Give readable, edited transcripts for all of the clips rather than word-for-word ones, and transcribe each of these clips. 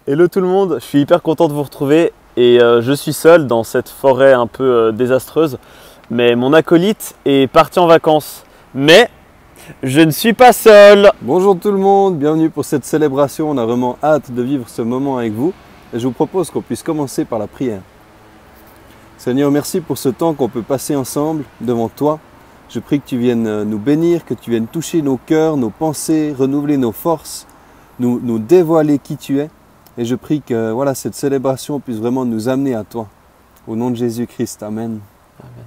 Hello tout le monde, je suis hyper content de vous retrouver et je suis seul dans cette forêt un peu désastreuse. Mais mon acolyte est parti en vacances. Mais je ne suis pas seul. Bonjour tout le monde, bienvenue pour cette célébration. On a vraiment hâte de vivre ce moment avec vous. Et je vous propose qu'on puisse commencer par la prière. Seigneur, merci pour ce temps qu'on peut passer ensemble devant toi. Je prie que tu viennes nous bénir, que tu viennes toucher nos cœurs, nos pensées, renouveler nos forces, nous dévoiler qui tu es. Et je prie que voilà, cette célébration puisse vraiment nous amener à toi. Au nom de Jésus-Christ, Amen. Amen.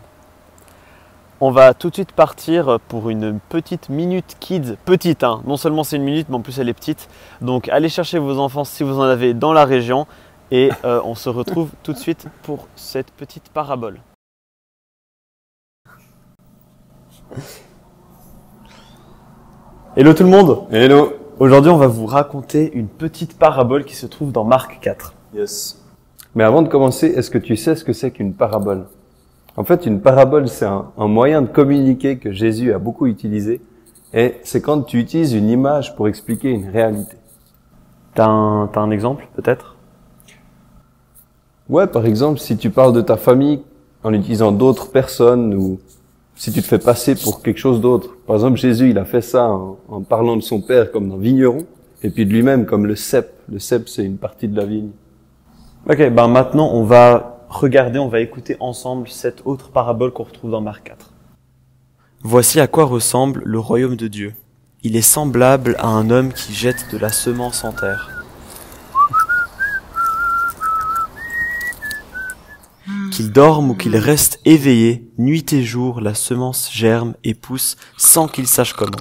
On va tout de suite partir pour une petite minute kids. Petite, hein. Non seulement c'est une minute, mais en plus elle est petite. Donc allez chercher vos enfants si vous en avez dans la région. Et on se retrouve tout de suite pour cette petite parabole. Hello tout le monde. Hello. Aujourd'hui, on va vous raconter une petite parabole qui se trouve dans Marc 4. Yes. Mais avant de commencer, est-ce que tu sais ce que c'est qu'une parabole? En fait, une parabole, c'est un moyen de communiquer que Jésus a beaucoup utilisé. Et c'est quand tu utilises une image pour expliquer une réalité. T'as un exemple, peut-être? Ouais, par exemple, si tu parles de ta famille en utilisant d'autres personnes ou si tu te fais passer pour quelque chose d'autre. Par exemple, Jésus, il a fait ça en parlant de son père comme dans Vigneron, et puis de lui-même comme le cep. Le cep, c'est une partie de la vigne. Ok, ben maintenant, on va écouter ensemble cette autre parabole qu'on retrouve dans Marc 4. Voici à quoi ressemble le royaume de Dieu. Il est semblable à un homme qui jette de la semence en terre. Qu'il dorme ou qu'il reste éveillé, nuit et jour, la semence germe et pousse sans qu'il sache comment.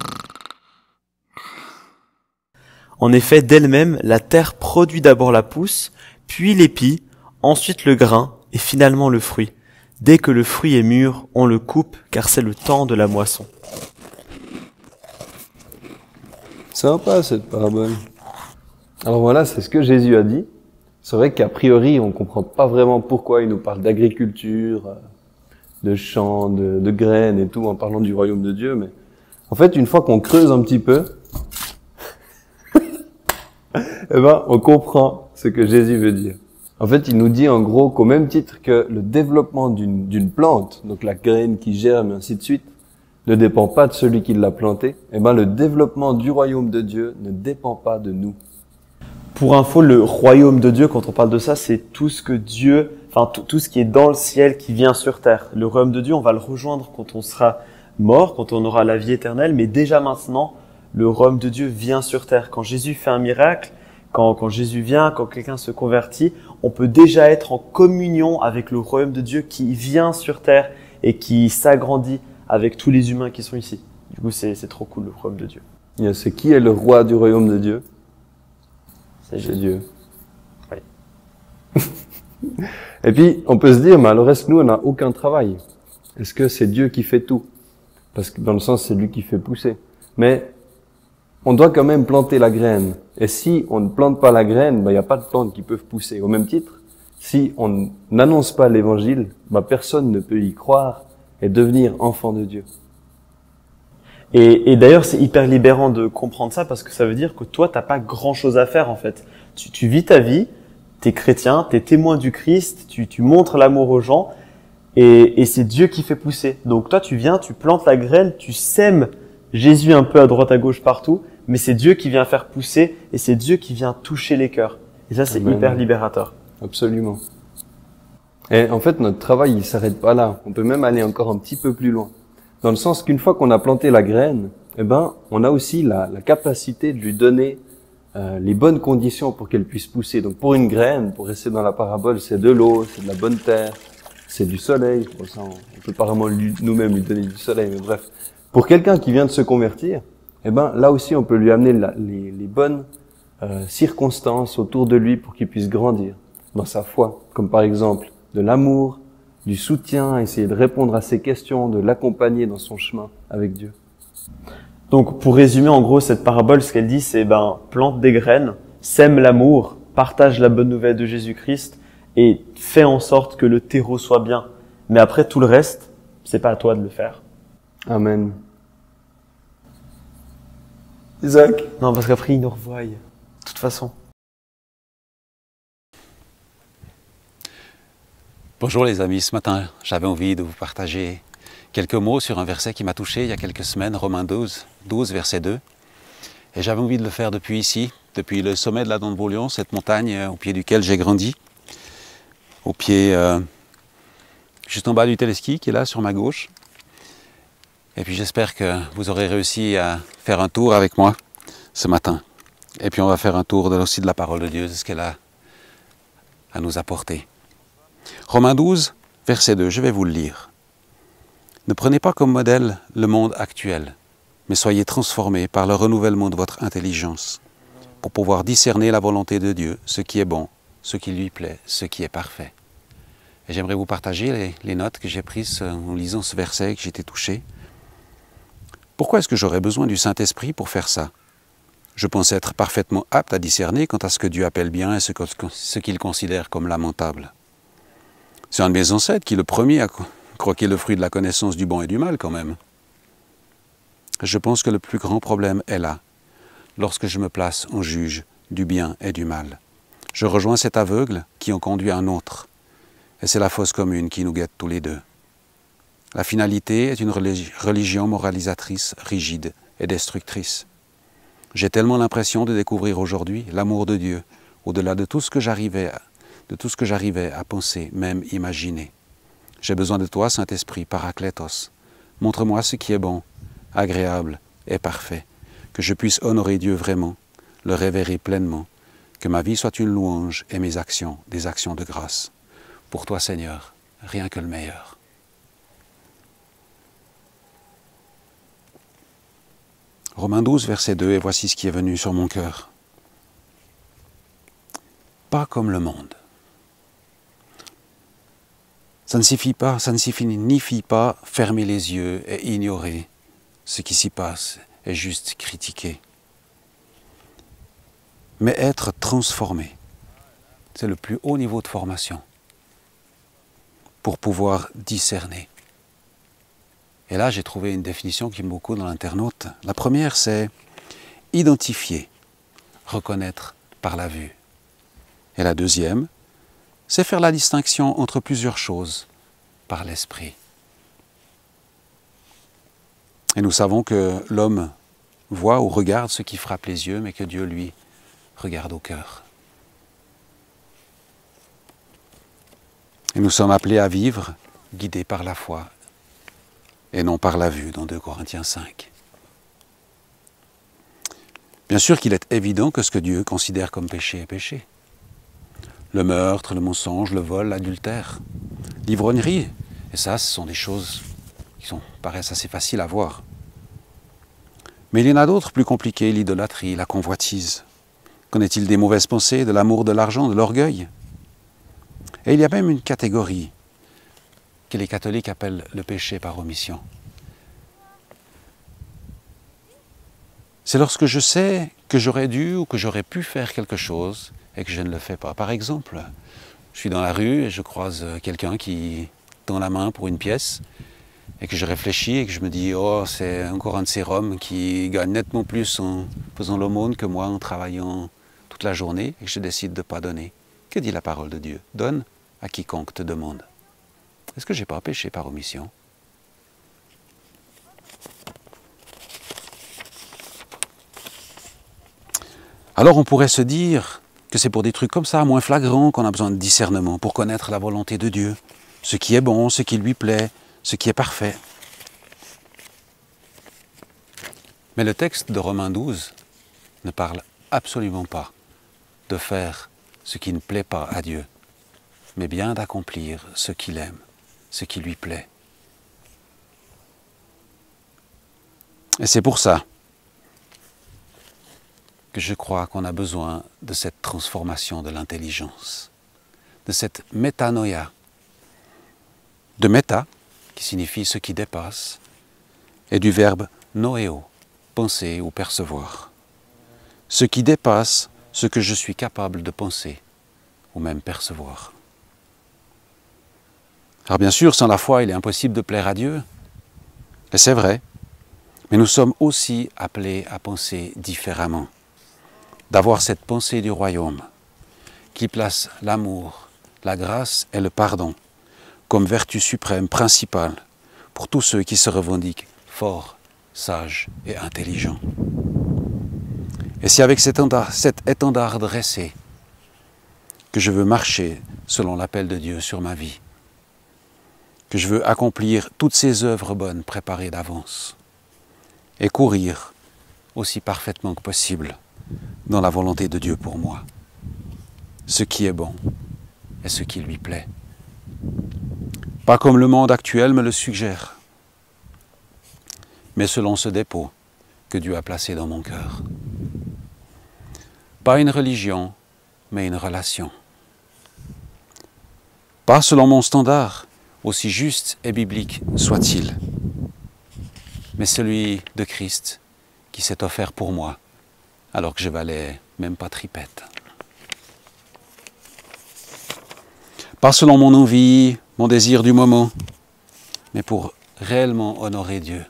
En effet, d'elle-même, la terre produit d'abord la pousse, puis l'épi, ensuite le grain et finalement le fruit. Dès que le fruit est mûr, on le coupe car c'est le temps de la moisson. Sympa cette parabole. Alors voilà, c'est ce que Jésus a dit. C'est vrai qu'a priori, on comprend pas vraiment pourquoi il nous parle d'agriculture, de champs, de graines et tout en parlant du royaume de Dieu. Mais en fait, une fois qu'on creuse un petit peu, eh ben, on comprend ce que Jésus veut dire. En fait, il nous dit en gros qu'au même titre que le développement d'une plante, donc la graine qui germe et ainsi de suite, ne dépend pas de celui qui l'a plantée, eh ben, le développement du royaume de Dieu ne dépend pas de nous. Pour info, le royaume de Dieu, quand on parle de ça, c'est tout ce que Dieu, tout ce qui est dans le ciel qui vient sur terre. Le royaume de Dieu, on va le rejoindre quand on sera mort, quand on aura la vie éternelle, mais déjà maintenant, le royaume de Dieu vient sur terre. Quand Jésus fait un miracle, quand Jésus vient, quand quelqu'un se convertit, on peut déjà être en communion avec le royaume de Dieu qui vient sur terre et qui s'agrandit avec tous les humains qui sont ici. Du coup, c'est trop cool, le royaume de Dieu. C'est qui est le roi du royaume de Dieu? C'est Dieu. Oui. Et puis, on peut se dire, mais alors est-ce que nous, on n'a aucun travail? Est-ce que c'est Dieu qui fait tout? Parce que dans le sens, c'est lui qui fait pousser. Mais on doit quand même planter la graine. Et si on ne plante pas la graine, il n'y a pas de plantes qui peuvent pousser. Au même titre, si on n'annonce pas l'évangile, personne ne peut y croire et devenir enfant de Dieu. Et d'ailleurs, c'est hyper libérant de comprendre ça parce que ça veut dire que toi, t'as pas grand chose à faire en fait. Tu vis ta vie, t'es chrétien, t'es témoin du Christ, tu montres l'amour aux gens et c'est Dieu qui fait pousser. Donc toi, tu viens, tu plantes la graine, tu sèmes Jésus un peu à droite à gauche partout, mais c'est Dieu qui vient faire pousser et c'est Dieu qui vient toucher les cœurs. Et ça, c'est hyper libérateur. Absolument. Et en fait, notre travail, il s'arrête pas là. On peut même aller encore un petit peu plus loin. Dans le sens qu'une fois qu'on a planté la graine, on a aussi la capacité de lui donner les bonnes conditions pour qu'elle puisse pousser. Donc pour une graine, pour rester dans la parabole, c'est de l'eau, c'est de la bonne terre, c'est du soleil. Pour ça, on peut pas vraiment nous-mêmes lui donner du soleil, mais bref. Pour quelqu'un qui vient de se convertir, là aussi on peut lui amener les bonnes circonstances autour de lui pour qu'il puisse grandir dans sa foi. Comme par exemple de l'amour, du soutien, essayer de répondre à ses questions, de l'accompagner dans son chemin avec Dieu. Donc, pour résumer, en gros, cette parabole, ce qu'elle dit, c'est, plante des graines, sème l'amour, partage la bonne nouvelle de Jésus-Christ et fais en sorte que le terreau soit bien. Mais après, tout le reste, c'est pas à toi de le faire. Amen. Isaac? Non, parce qu'après, ils nous revoient. De toute façon. Bonjour les amis, ce matin j'avais envie de vous partager quelques mots sur un verset qui m'a touché il y a quelques semaines, Romains 12, verset 2. Et j'avais envie de le faire depuis ici, depuis le sommet de la Dent de Beaulion, cette montagne au pied duquel j'ai grandi, au pied juste en bas du téléski qui est là sur ma gauche. Et puis j'espère que vous aurez réussi à faire un tour avec moi ce matin. Et puis on va faire un tour aussi de la parole de Dieu, de ce qu'elle a à nous apporter. Romains 12, verset 2, je vais vous le lire. Ne prenez pas comme modèle le monde actuel, mais soyez transformés par le renouvellement de votre intelligence, pour pouvoir discerner la volonté de Dieu, ce qui est bon, ce qui lui plaît, ce qui est parfait. Et j'aimerais vous partager les notes que j'ai prises en lisant ce verset et que j'ai été touché. Pourquoi est-ce que j'aurais besoin du Saint-Esprit pour faire ça? Je pense être parfaitement apte à discerner quant à ce que Dieu appelle bien et ce qu'il considère comme lamentable. C'est un de mes ancêtres qui est le premier à croquer le fruit de la connaissance du bon et du mal quand même. Je pense que le plus grand problème est là, lorsque je me place en juge du bien et du mal. Je rejoins cet aveugle qui en conduit un autre, et c'est la fosse commune qui nous guette tous les deux. La finalité est une religion moralisatrice, rigide et destructrice. J'ai tellement l'impression de découvrir aujourd'hui l'amour de Dieu, au-delà de tout ce que j'arrivais à penser, même imaginer. J'ai besoin de toi, Saint-Esprit, Parakletos. Montre-moi ce qui est bon, agréable et parfait, que je puisse honorer Dieu vraiment, le révérer pleinement, que ma vie soit une louange et mes actions, des actions de grâce. Pour toi, Seigneur, rien que le meilleur. Romains 12, verset 2, et voici ce qui est venu sur mon cœur. Pas comme le monde. Ça ne signifie pas fermer les yeux et ignorer ce qui s'y passe et juste critiquer. Mais être transformé, c'est le plus haut niveau de formation pour pouvoir discerner. Et là, j'ai trouvé une définition qui aime beaucoup dans l'internaute. La première, c'est identifier, reconnaître par la vue. Et la deuxième, c'est faire la distinction entre plusieurs choses par l'esprit. Et nous savons que l'homme voit ou regarde ce qui frappe les yeux, mais que Dieu, lui, regarde au cœur. Et nous sommes appelés à vivre guidés par la foi et non par la vue, dans 2 Corinthiens 5. Bien sûr qu'il est évident que ce que Dieu considère comme péché est péché. Le meurtre, le mensonge, le vol, l'adultère, l'ivrognerie. Et ça, ce sont des choses qui paraissent assez faciles à voir. Mais il y en a d'autres plus compliquées, l'idolâtrie, la convoitise. Qu'en est-il des mauvaises pensées, de l'amour de l'argent, de l'orgueil? Et il y a même une catégorie que les catholiques appellent le péché par omission. C'est lorsque je sais que j'aurais dû ou que j'aurais pu faire quelque chose et que je ne le fais pas. Par exemple, je suis dans la rue et je croise quelqu'un qui tend la main pour une pièce et que je réfléchis et que je me dis « Oh, c'est encore un de ces Roms qui gagne nettement plus en faisant l'aumône que moi en travaillant toute la journée et que je décide de ne pas donner. » Que dit la parole de Dieu? Donne à quiconque te demande. Est-ce que je n'ai pas péché par omission? Alors on pourrait se dire que c'est pour des trucs comme ça, moins flagrants, qu'on a besoin de discernement pour connaître la volonté de Dieu, ce qui est bon, ce qui lui plaît, ce qui est parfait. Mais le texte de Romains 12 ne parle absolument pas de faire ce qui ne plaît pas à Dieu, mais bien d'accomplir ce qu'il aime, ce qui lui plaît. Et c'est pour ça que je crois qu'on a besoin de cette transformation de l'intelligence, de cette métanoïa, de méta, qui signifie ce qui dépasse, et du verbe noéo, penser ou percevoir. Ce qui dépasse ce que je suis capable de penser ou même percevoir. Alors bien sûr, sans la foi, il est impossible de plaire à Dieu, et c'est vrai, mais nous sommes aussi appelés à penser différemment, d'avoir cette pensée du royaume qui place l'amour, la grâce et le pardon comme vertu suprême, principale, pour tous ceux qui se revendiquent forts, sages et intelligents. Et c'est avec cet étendard dressé que je veux marcher selon l'appel de Dieu sur ma vie, que je veux accomplir toutes ces œuvres bonnes préparées d'avance et courir aussi parfaitement que possible dans la volonté de Dieu pour moi, ce qui est bon et ce qui lui plaît. Pas comme le monde actuel me le suggère, mais selon ce dépôt que Dieu a placé dans mon cœur. Pas une religion, mais une relation. Pas selon mon standard, aussi juste et biblique soit-il, mais celui de Christ qui s'est offert pour moi, alors que je valais même pas tripette. Pas selon mon envie, mon désir du moment, mais pour réellement honorer Dieu.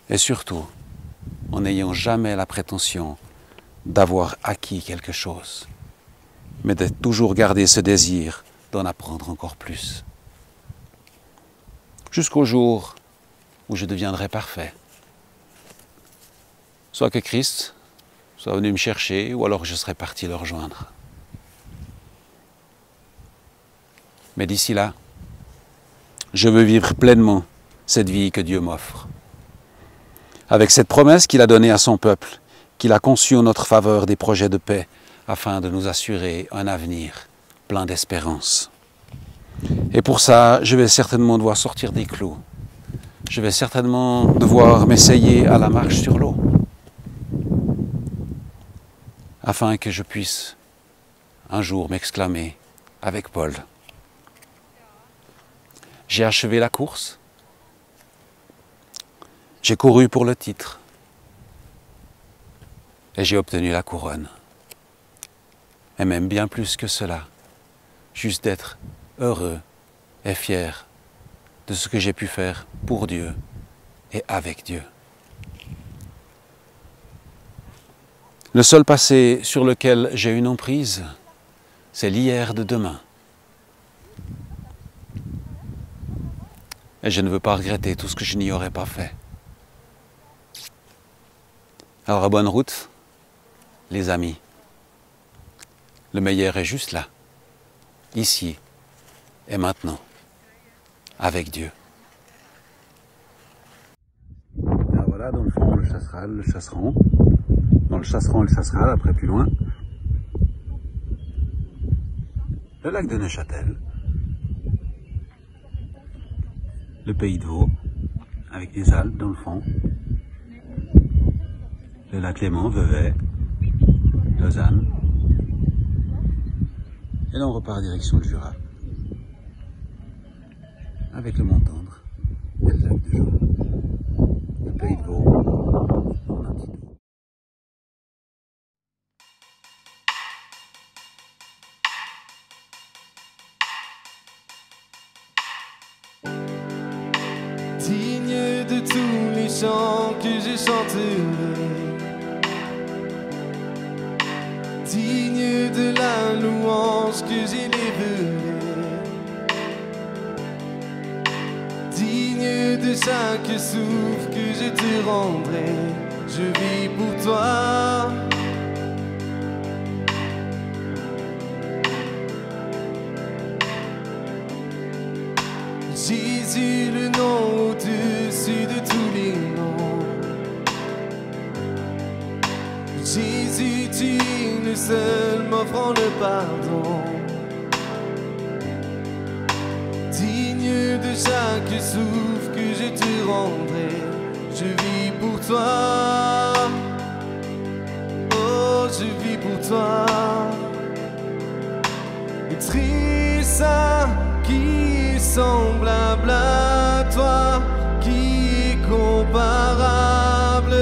Et surtout, en n'ayant jamais la prétention d'avoir acquis quelque chose, mais de toujours garder ce désir d'en apprendre encore plus. Jusqu'au jour où je deviendrai parfait. Soit que Christ soit venu me chercher, ou alors je serai parti le rejoindre. Mais d'ici là, je veux vivre pleinement cette vie que Dieu m'offre. Avec cette promesse qu'il a donnée à son peuple, qu'il a conçu en notre faveur des projets de paix afin de nous assurer un avenir plein d'espérance. Et pour ça, je vais certainement devoir sortir des clous. Je vais certainement devoir m'essayer à la marche sur l'eau afin que je puisse un jour m'exclamer avec Paul: j'ai achevé la course, j'ai couru pour le titre et j'ai obtenu la couronne. Et même bien plus que cela, juste d'être heureux et fier de ce que j'ai pu faire pour Dieu et avec Dieu. Le seul passé sur lequel j'ai une emprise, c'est l'hier de demain. Et je ne veux pas regretter tout ce que je n'y aurais pas fait. Alors à bonne route, les amis. Le meilleur est juste là, ici et maintenant, avec Dieu. Alors voilà, dans le fond, le chasseron. Dans le chasseral, après plus loin. Le lac de Neuchâtel. Le pays de Vaud, avec des Alpes dans le fond. Le lac Léman, Vevey, Lausanne. Et là on repart direction le Jura. Avec le Mont-Tendre et le lac de Jaune. Le pays de Vaud, en un petit tour. Digne de tous les chants que je chanterai, digne de la louange que j'élèverai, digne de chaque souffle que je te rendrai, je vis pour toi. Jésus, le nom au-dessus de tous les noms. Jésus, tu es le seul m'offrant le pardon. Digne de chaque souffle que je te rendrai, je vis pour toi. Oh, je vis pour toi. Très saint qui est semblable à toi, qui est comparable.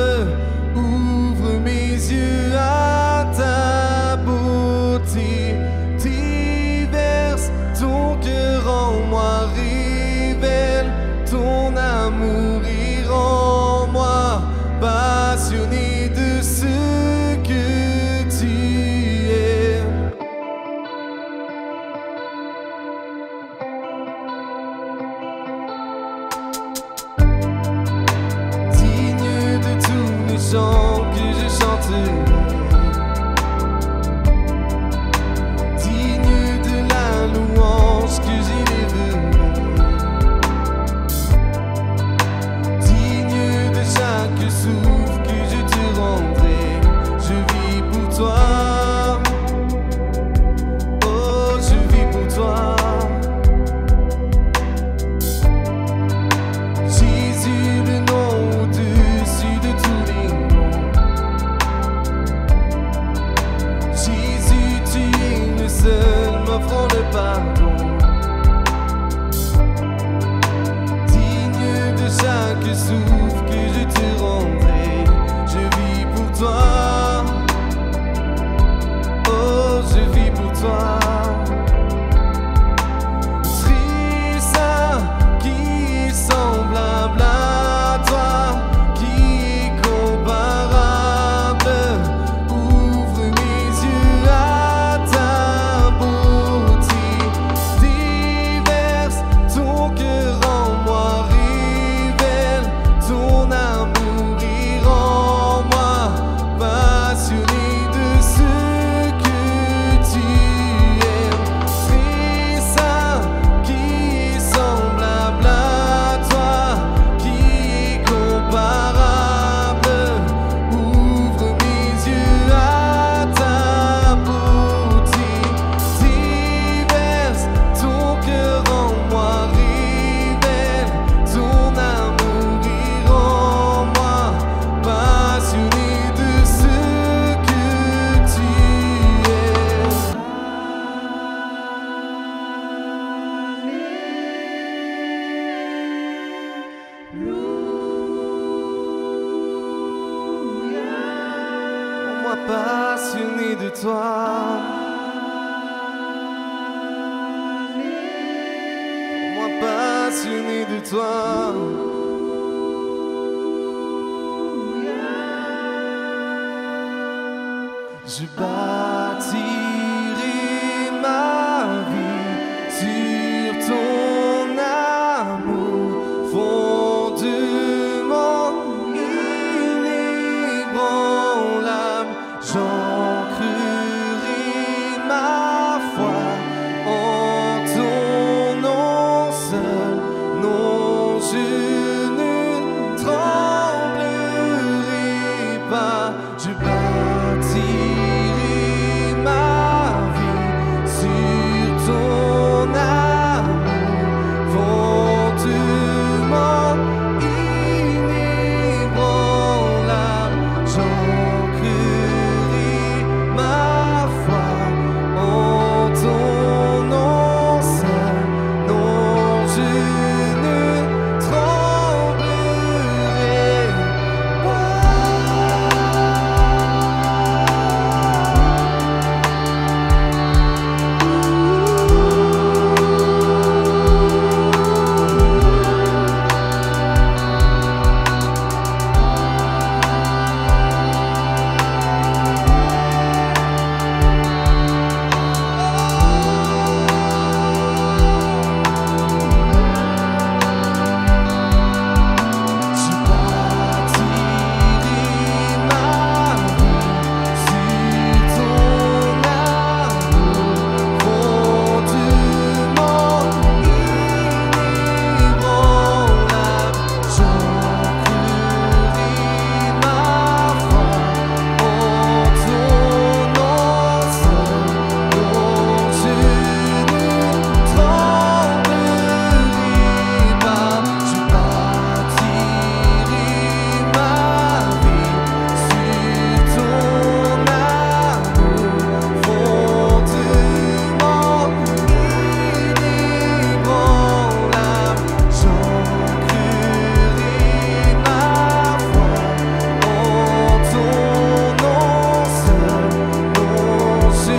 Ouvre mes yeux à ta beauté, déverse ton cœur en moi, révèle ton amour et rends-moi passionné de ce que tu es. chanterai, digne de la louange que j'élèverai, digne de chaque souffle que je te rendrai. Je vis pour toi, oh je vis pour toi. Jésus, le nom au-dessus de tous les noms. Jésus, tu es le seul m'offrant le pardon. Digne de chaque souffle que je te rendrai. Je vis pour toi, oh je vis pour toi. Très saint, qui est semblable à toi, qui est comparable. Ouvre mes yeux à ta beauté, déverse ton cœur en moi, révèle ton amour et rends-moi passionné de ce que tu aimes. Très saint, qui est semblable à toi, qui est comparable. Ouvre mes yeux à ta beauté, déverse ton cœur en moi, révèle ton amour et rends-moi passionné de ce que tu es. Rends-moi passionné de toi. Rends-moi passionné de toi. Je bâtirai ma vie sur ton amour, fondement inébranlable. J'ancrerai ma foi en ton nom seul. Non, je ne tremblerai pas. Je bâtirai ma vie sur ton amour, fondement inébranlable. J'ancrerai ma foi en ton nom seul. Non, je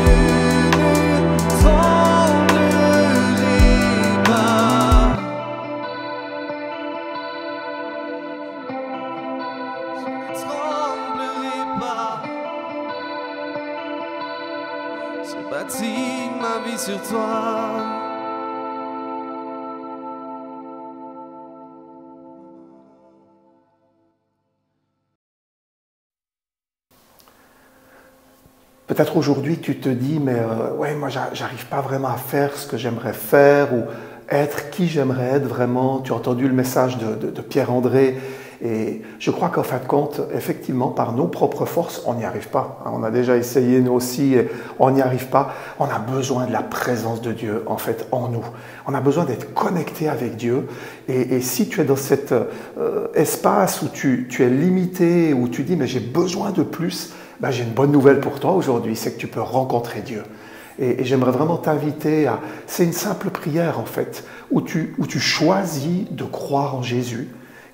ne tremblerai pas. J'ai bâti ma vie sur toi. Peut-être aujourd'hui tu te dis, mais ouais, moi j'arrive pas vraiment à faire ce que j'aimerais faire ou être qui j'aimerais être vraiment. Tu as entendu le message de Pierre-André et je crois qu'en fin de compte, effectivement, par nos propres forces, on n'y arrive pas. On a déjà essayé nous aussi, et on n'y arrive pas. On a besoin de la présence de Dieu en fait en nous. On a besoin d'être connecté avec Dieu et si tu es dans cet espace où tu es limité, où tu dis mais j'ai besoin de plus, ben, j'ai une bonne nouvelle pour toi aujourd'hui, c'est que tu peux rencontrer Dieu. Et j'aimerais vraiment t'inviter à... C'est une simple prière en fait, où tu choisis de croire en Jésus,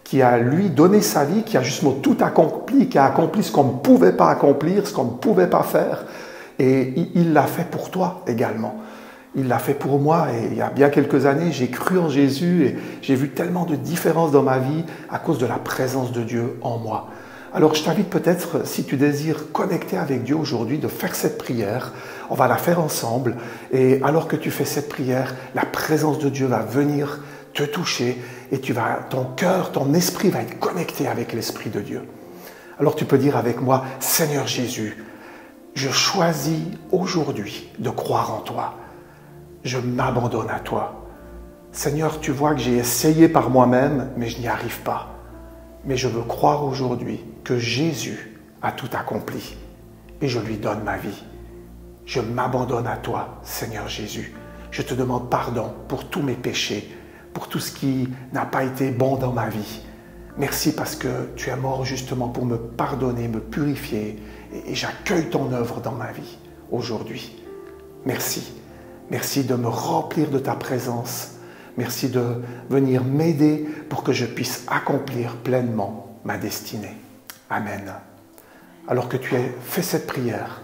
qui a lui donné sa vie, qui a justement tout accompli, qui a accompli ce qu'on ne pouvait pas accomplir, ce qu'on ne pouvait pas faire. Et il l'a fait pour toi également. Il l'a fait pour moi et il y a bien quelques années, j'ai cru en Jésus et j'ai vu tellement de différences dans ma vie à cause de la présence de Dieu en moi. Alors je t'invite peut-être, si tu désires connecter avec Dieu aujourd'hui, de faire cette prière. On va la faire ensemble et alors que tu fais cette prière, la présence de Dieu va venir te toucher et ton cœur, ton esprit va être connecté avec l'Esprit de Dieu. Alors tu peux dire avec moi, Seigneur Jésus, je choisis aujourd'hui de croire en toi. Je m'abandonne à toi. Seigneur, tu vois que j'ai essayé par moi-même, mais je n'y arrive pas. Mais je veux croire aujourd'hui que Jésus a tout accompli et je lui donne ma vie. Je m'abandonne à toi, Seigneur Jésus. Je te demande pardon pour tous mes péchés, pour tout ce qui n'a pas été bon dans ma vie. Merci parce que tu es mort justement pour me pardonner, me purifier et j'accueille ton œuvre dans ma vie aujourd'hui. Merci. Merci de me remplir de ta présence. Merci de venir m'aider pour que je puisse accomplir pleinement ma destinée. Amen. Alors que tu as fait cette prière,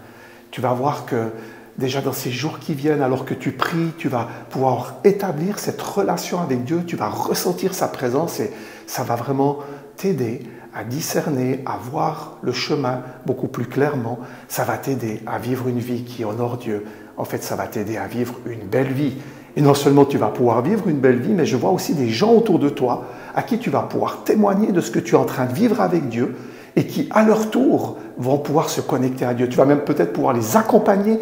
tu vas voir que déjà dans ces jours qui viennent, alors que tu pries, tu vas pouvoir établir cette relation avec Dieu, tu vas ressentir sa présence et ça va vraiment t'aider à discerner, à voir le chemin beaucoup plus clairement. Ça va t'aider à vivre une vie qui honore Dieu. En fait, ça va t'aider à vivre une belle vie. Et non seulement tu vas pouvoir vivre une belle vie, mais je vois aussi des gens autour de toi à qui tu vas pouvoir témoigner de ce que tu es en train de vivre avec Dieu et qui, à leur tour, vont pouvoir se connecter à Dieu. Tu vas même peut-être pouvoir les accompagner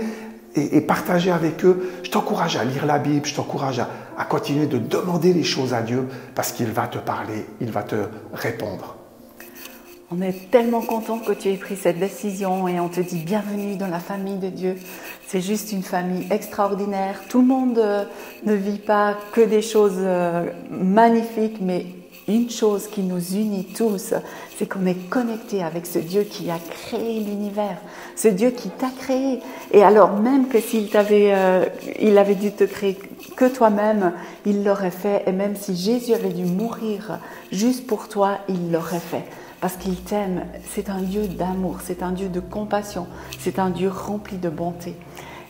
et partager avec eux. Je t'encourage à lire la Bible, je t'encourage à continuer de demander les choses à Dieu parce qu'il va te parler, il va te répondre. On est tellement content que tu aies pris cette décision et on te dit bienvenue dans la famille de Dieu. C'est juste une famille extraordinaire. Tout le monde ne vit pas que des choses magnifiques, mais une chose qui nous unit tous, c'est qu'on est connecté avec ce Dieu qui a créé l'univers, ce Dieu qui t'a créé. Et alors même que s'il il avait dû te créer que toi-même, il l'aurait fait. Et même si Jésus avait dû mourir juste pour toi, il l'aurait fait. Parce qu'il t'aime, c'est un Dieu d'amour, c'est un Dieu de compassion, c'est un Dieu rempli de bonté.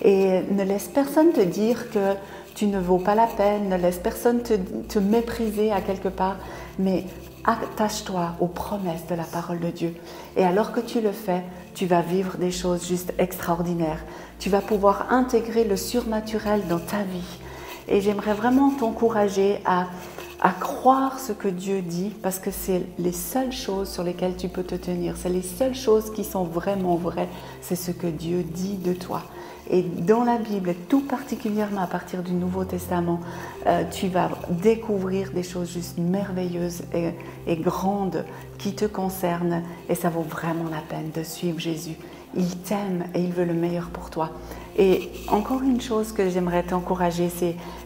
Et ne laisse personne te dire que tu ne vaux pas la peine, ne laisse personne te mépriser à quelque part, mais attache-toi aux promesses de la parole de Dieu. Et alors que tu le fais, tu vas vivre des choses juste extraordinaires. Tu vas pouvoir intégrer le surnaturel dans ta vie. Et j'aimerais vraiment t'encourager à croire ce que Dieu dit, parce que c'est les seules choses sur lesquelles tu peux te tenir. C'est les seules choses qui sont vraiment vraies. C'est ce que Dieu dit de toi. Et dans la Bible, et tout particulièrement à partir du Nouveau Testament, tu vas découvrir des choses juste merveilleuses et grandes qui te concernent. Et ça vaut vraiment la peine de suivre Jésus. Il t'aime et il veut le meilleur pour toi. Et encore une chose que j'aimerais t'encourager,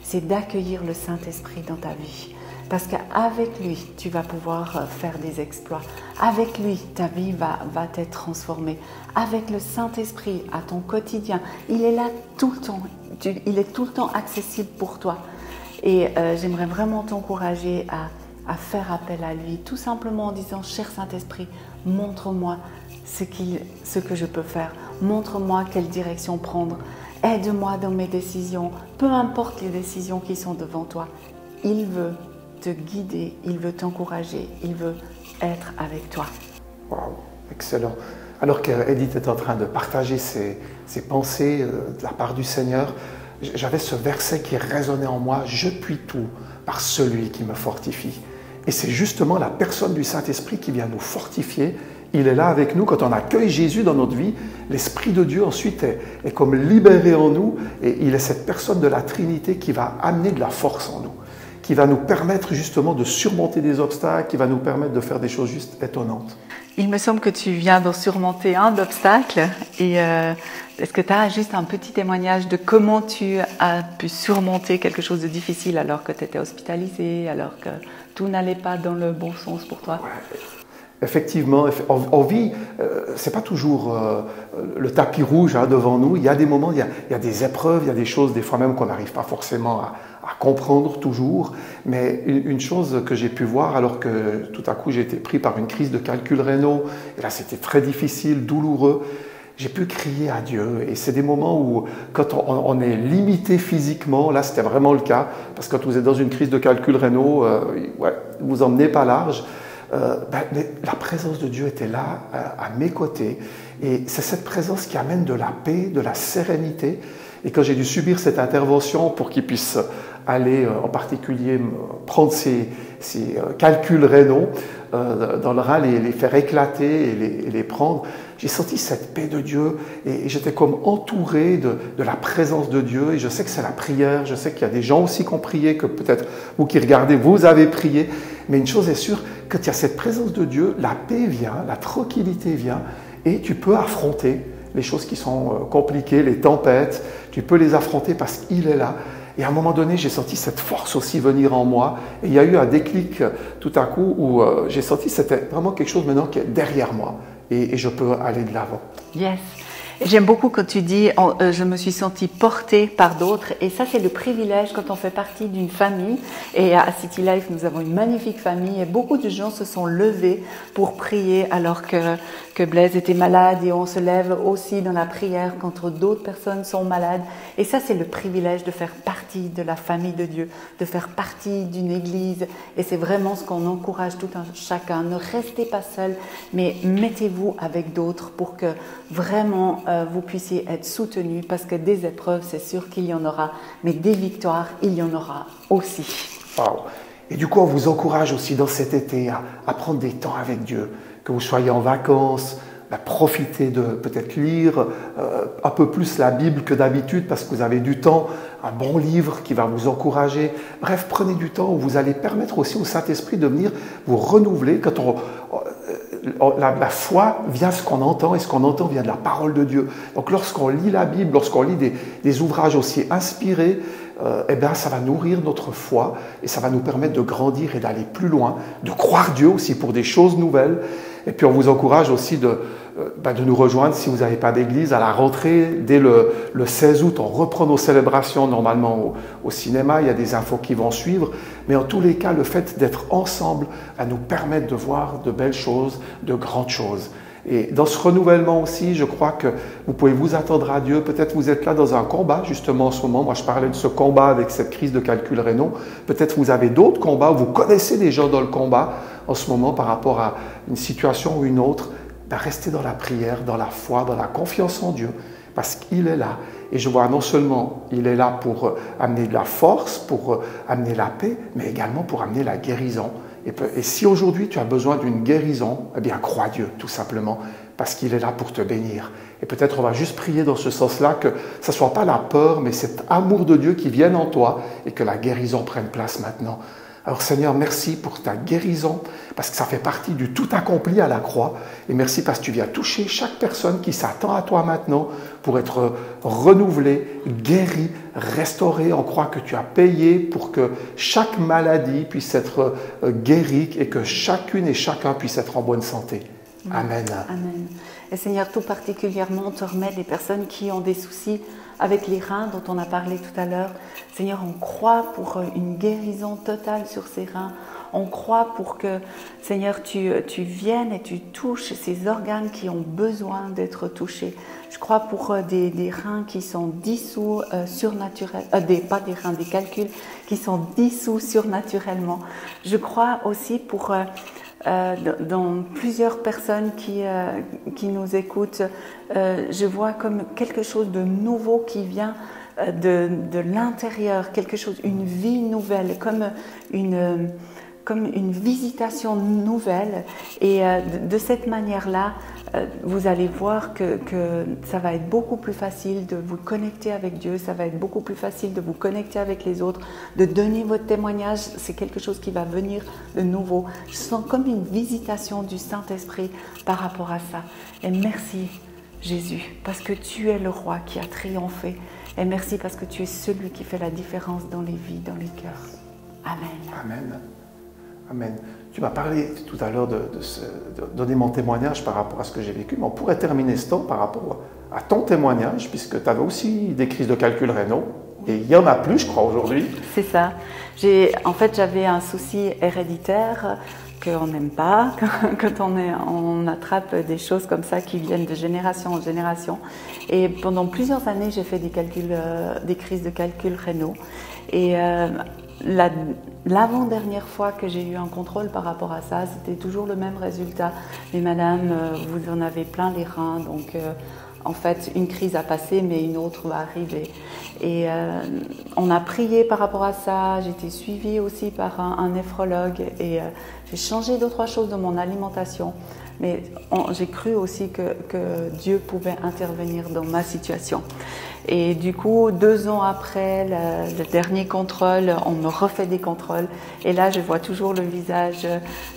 c'est d'accueillir le Saint-Esprit dans ta vie. Parce qu'avec lui, tu vas pouvoir faire des exploits. Avec lui, ta vie va être transformée. Avec le Saint-Esprit, à ton quotidien, il est là tout le temps. Il est tout le temps accessible pour toi. Et j'aimerais vraiment t'encourager à faire appel à lui, tout simplement en disant « Cher Saint-Esprit, montre-moi ce que je peux faire. Montre-moi quelle direction prendre. Aide-moi dans mes décisions. Peu importe les décisions qui sont devant toi. Il veut te guider, il veut t'encourager, il veut être avec toi. » Waouh, excellent. Alors qu'Edith est en train de partager ses pensées de la part du Seigneur, j'avais ce verset qui résonnait en moi « Je puis tout par celui qui me fortifie ». Et c'est justement la personne du Saint-Esprit qui vient nous fortifier il est là avec nous. Quand on accueille Jésus dans notre vie, l'Esprit de Dieu ensuite est comme libéré en nous et il est cette personne de la Trinité qui va amener de la force en nous, qui va nous permettre justement de surmonter des obstacles, qui va nous permettre de faire des choses juste étonnantes. Il me semble que tu viens d'en surmonter un d'obstacle. Et est-ce que tu as juste un petit témoignage de comment tu as pu surmonter quelque chose de difficile alors que tu étais hospitalisé, alors que tout n'allait pas dans le bon sens pour toi? Ouais. Effectivement, on vit, c'est pas toujours le tapis rouge devant nous. Il y a des moments, il y a des épreuves, il y a des choses des fois même qu'on n'arrive pas forcément à comprendre toujours. Mais une chose que j'ai pu voir alors que tout à coup j'ai été pris par une crise de calcul rénal, et là c'était très difficile, douloureux, j'ai pu crier à Dieu. Et c'est des moments où quand on est limité physiquement, là c'était vraiment le cas, parce que quand vous êtes dans une crise de calcul rénal, vous emmenez pas large. Mais la présence de Dieu était là, à mes côtés. Et c'est cette présence qui amène de la paix, de la sérénité. Et quand j'ai dû subir cette intervention pour qu'il puisse aller, en particulier, prendre ces calculs rénaux dans le rein, les faire éclater et les prendre, j'ai senti cette paix de Dieu et j'étais comme entouré de la présence de Dieu. Et je sais que c'est la prière, je sais qu'il y a des gens aussi qui ont prié, que peut-être vous qui regardez, vous avez prié. Mais une chose est sûre, quand il y a cette présence de Dieu, la paix vient, la tranquillité vient et tu peux affronter les choses qui sont compliquées, les tempêtes, tu peux les affronter parce qu'il est là. Et à un moment donné, j'ai senti cette force aussi venir en moi. Et il y a eu un déclic tout à coup où j'ai senti que c'était vraiment quelque chose maintenant qui est derrière moi. Et je peux aller de l'avant. Yes. J'aime beaucoup quand tu dis je me suis sentie portée par d'autres et ça c'est le privilège quand on fait partie d'une famille et à City Life nous avons une magnifique famille et beaucoup de gens se sont levés pour prier alors que Blaise était malade et on se lève aussi dans la prière quand d'autres personnes sont malades et ça c'est le privilège de faire partie de la famille de Dieu, de faire partie d'une église et c'est vraiment ce qu'on encourage tout un chacun. Ne restez pas seul mais mettez-vous avec d'autres pour que vraiment vous puissiez être soutenus parce que des épreuves, c'est sûr qu'il y en aura, mais des victoires, il y en aura aussi. Wow. Et du coup, on vous encourage aussi dans cet été à prendre des temps avec Dieu, que vous soyez en vacances, profitez de peut-être lire un peu plus la Bible que d'habitude parce que vous avez du temps, un bon livre qui va vous encourager. Bref, prenez du temps où vous allez permettre aussi au Saint-Esprit de venir vous renouveler. Quand la foi vient de ce qu'on entend et ce qu'on entend vient de la parole de Dieu. Donc lorsqu'on lit la Bible, lorsqu'on lit des ouvrages aussi inspirés, ça va nourrir notre foi et ça va nous permettre de grandir et d'aller plus loin, de croire Dieu aussi pour des choses nouvelles. Et puis on vous encourage aussi de nous rejoindre si vous n'avez pas d'église à la rentrée. Dès le 16 août, on reprend nos célébrations normalement au cinéma. Il y a des infos qui vont suivre. Mais en tous les cas, le fait d'être ensemble va nous permettre de voir de belles choses, de grandes choses. Et dans ce renouvellement aussi, je crois que vous pouvez vous attendre à Dieu. Peut-être vous êtes là dans un combat, justement en ce moment. Moi, je parlais de ce combat avec cette crise de calcul rénal. Peut-être vous avez d'autres combats, vous connaissez des gens dans le combat en ce moment par rapport à une situation ou une autre. Restez dans la prière, dans la foi, dans la confiance en Dieu, parce qu'il est là. Et je vois non seulement il est là pour amener de la force, pour amener la paix, mais également pour amener la guérison. Et si aujourd'hui tu as besoin d'une guérison, eh bien crois Dieu, tout simplement, parce qu'il est là pour te bénir. Et peut-être on va juste prier dans ce sens-là, que ce ne soit pas la peur, mais cet amour de Dieu qui vienne en toi et que la guérison prenne place maintenant. Alors Seigneur, merci pour ta guérison, parce que ça fait partie du tout accompli à la croix. Et merci parce que tu viens toucher chaque personne qui s'attend à toi maintenant pour être renouvelée, guérie, restaurée. On croit que tu as payé pour que chaque maladie puisse être guérie et que chacune et chacun puisse être en bonne santé. Amen. Amen. Et Seigneur, tout particulièrement, on te remet des personnes qui ont des soucis avec les reins dont on a parlé tout à l'heure. Seigneur, on croit pour une guérison totale sur ces reins. On croit pour que, Seigneur, tu viennes et tu touches ces organes qui ont besoin d'être touchés. Je crois pour des reins qui sont dissous surnaturellement, des calculs qui sont dissous surnaturellement. Je crois aussi pour dans plusieurs personnes qui nous écoutent, je vois comme quelque chose de nouveau qui vient de l'intérieur, quelque chose, une vie nouvelle, comme comme une visitation nouvelle. Et de cette manière-là, vous allez voir que ça va être beaucoup plus facile de vous connecter avec Dieu, ça va être beaucoup plus facile de vous connecter avec les autres, de donner votre témoignage. C'est quelque chose qui va venir de nouveau. Je sens comme une visitation du Saint-Esprit par rapport à ça. Et merci Jésus, parce que tu es le roi qui a triomphé. Et merci parce que tu es celui qui fait la différence dans les vies, dans les cœurs. Amen. Amen. Amen. Tu m'as parlé tout à l'heure de donner mon témoignage par rapport à ce que j'ai vécu, mais on pourrait terminer ce temps par rapport à ton témoignage, puisque tu avais aussi des crises de calcul rénaux, et il y en a plus, je crois, aujourd'hui. C'est ça. En fait, j'avais un souci héréditaire qu'on n'aime pas, quand on attrape des choses comme ça qui viennent de génération en génération. Et pendant plusieurs années, j'ai fait des crises de calcul rénaux. Et l'avant-dernière fois que j'ai eu un contrôle par rapport à ça, c'était toujours le même résultat. Mais madame, vous en avez plein les reins, donc en fait, une crise a passé, mais une autre va arriver. Et on a prié par rapport à ça, j'ai été suivie aussi par un néphrologue et j'ai changé 2-3 choses dans mon alimentation. Mais j'ai cru aussi que Dieu pouvait intervenir dans ma situation. Et du coup, 2 ans après le dernier contrôle, on me refait des contrôles. Et là, je vois toujours le visage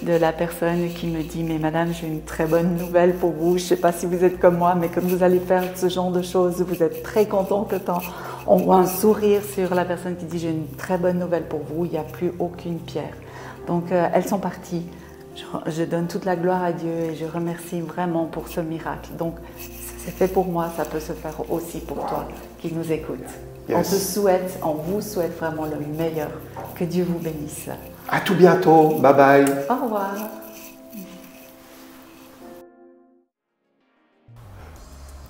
de la personne qui me dit « Mais madame, j'ai une très bonne nouvelle pour vous. Je ne sais pas si vous êtes comme moi, mais quand vous allez faire ce genre de choses, vous êtes très content quand on voit un sourire sur la personne qui dit « J'ai une très bonne nouvelle pour vous. Il n'y a plus aucune pierre. » Donc, elles sont parties. Je donne toute la gloire à Dieu et je remercie vraiment pour ce miracle. Donc, c'est fait pour moi, ça peut se faire aussi pour toi qui nous écoute. Yes. On vous souhaite vraiment le meilleur. Que Dieu vous bénisse. À tout bientôt. Bye bye. Au revoir.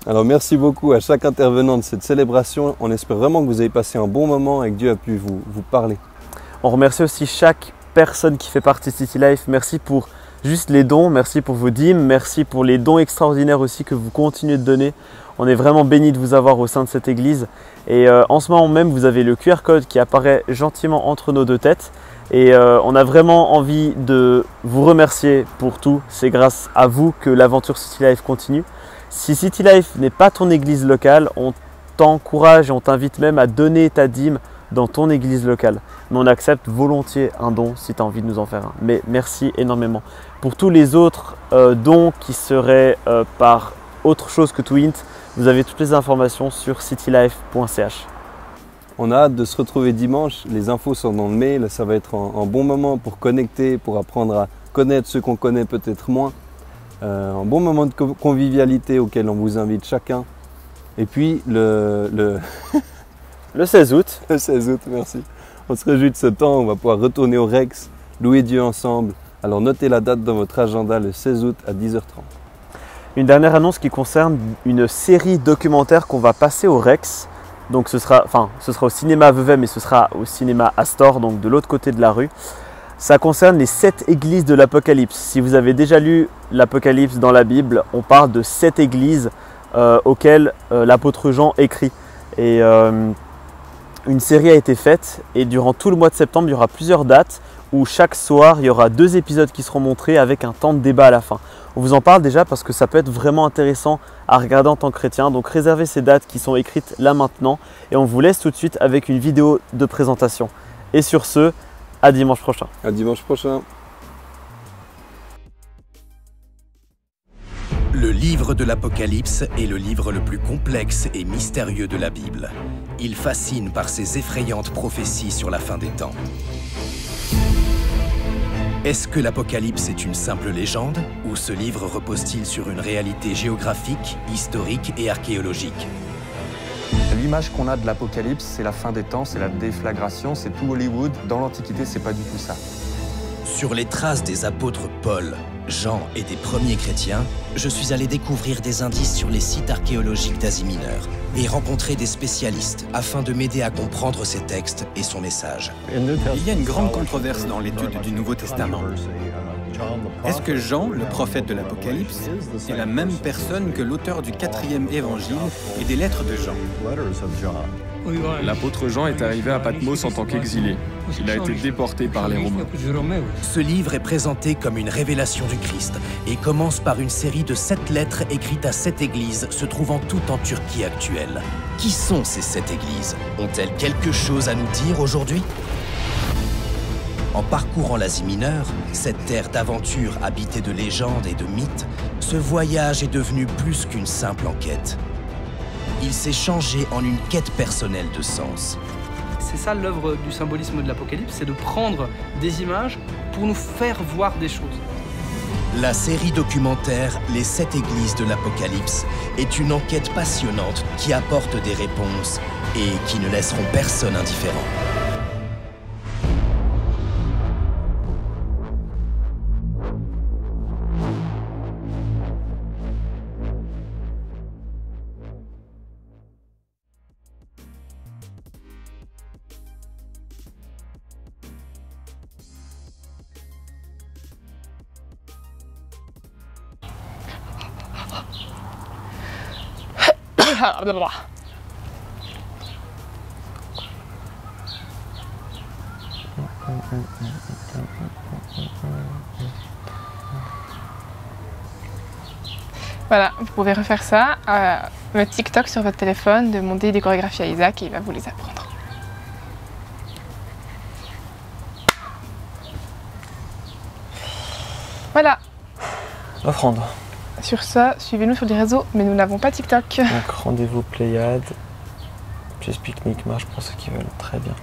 Alors merci beaucoup à chaque intervenant de cette célébration. On espère vraiment que vous avez passé un bon moment et que Dieu a pu vous parler. On remercie aussi chaque personne qui fait partie de City Life. Merci pour juste les dons, merci pour vos dîmes, merci pour les dons extraordinaires aussi que vous continuez de donner. On est vraiment bénis de vous avoir au sein de cette église. Et en ce moment même, vous avez le QR code qui apparaît gentiment entre nos 2 têtes. Et on a vraiment envie de vous remercier pour tout. C'est grâce à vous que l'aventure City Life continue. Si City Life n'est pas ton église locale, on t'encourage et on t'invite même à donner ta dîme dans ton église locale. Mais on accepte volontiers un don si tu as envie de nous en faire un. Mais merci énormément. Pour tous les autres dons qui seraient par autre chose que Twint, vous avez toutes les informations sur citylife.ch. On a hâte de se retrouver dimanche. Les infos sont dans le mail. Ça va être un bon moment pour connecter, pour apprendre à connaître ceux qu'on connaît peut-être moins. Un bon moment de convivialité auquel on vous invite chacun. Et puis le 16 août. Le 16 août, merci. On se réjouit de ce temps, on va pouvoir retourner au Rex, louer Dieu ensemble. Alors notez la date dans votre agenda, le 16 août à 10h30. Une dernière annonce qui concerne une série documentaire qu'on va passer au Rex. Donc ce sera au cinéma Vevey, mais ce sera au cinéma Astor, donc de l'autre côté de la rue. Ça concerne les 7 églises de l'Apocalypse. Si vous avez déjà lu l'Apocalypse dans la Bible, on parle de 7 églises auxquelles l'apôtre Jean écrit. Et une série a été faite et durant tout le mois de septembre, il y aura plusieurs dates où chaque soir, il y aura 2 épisodes qui seront montrés avec un temps de débat à la fin. On vous en parle déjà parce que ça peut être vraiment intéressant à regarder en tant que chrétien. Donc réservez ces dates qui sont écrites là maintenant et on vous laisse tout de suite avec une vidéo de présentation. Et sur ce, à dimanche prochain. À dimanche prochain. Le livre de l'Apocalypse est le livre le plus complexe et mystérieux de la Bible. Il fascine par ses effrayantes prophéties sur la fin des temps. Est-ce que l'Apocalypse est une simple légende ou ce livre repose-t-il sur une réalité géographique, historique et archéologique? L'image qu'on a de l'Apocalypse, c'est la fin des temps, c'est la déflagration, c'est tout Hollywood. Dans l'Antiquité, c'est pas du tout ça. Sur les traces des apôtres Paul, Jean et des premiers chrétiens, je suis allé découvrir des indices sur les sites archéologiques d'Asie mineure et rencontrer des spécialistes afin de m'aider à comprendre ces textes et son message. Il y a une grande controverse dans l'étude du Nouveau Testament. Est-ce que Jean, le prophète de l'Apocalypse, est la même personne que l'auteur du 4e évangile et des lettres de Jean? L'apôtre Jean est arrivé à Patmos en tant qu'exilé. Il a été déporté par les Romains. Ce livre est présenté comme une révélation du Christ et commence par une série de 7 lettres écrites à 7 églises se trouvant toutes en Turquie actuelle. Qui sont ces 7 églises? Ont-elles quelque chose à nous dire aujourd'hui? En parcourant l'Asie mineure, cette terre d'aventure habitée de légendes et de mythes, ce voyage est devenu plus qu'une simple enquête. Il s'est changé en une quête personnelle de sens. C'est ça l'œuvre du symbolisme de l'Apocalypse, c'est de prendre des images pour nous faire voir des choses. La série documentaire Les 7 églises de l'Apocalypse est une enquête passionnante qui apporte des réponses et qui ne laisseront personne indifférent. Voilà, vous pouvez refaire ça, votre TikTok sur votre téléphone, demander des chorégraphies à Isaac et il va vous les apprendre. Voilà. Offrande. Sur ça, suivez-nous sur les réseaux, mais nous n'avons pas TikTok. Donc rendez-vous Pléiade, pièce pique-nique, marche pour ceux qui veulent. Très bien.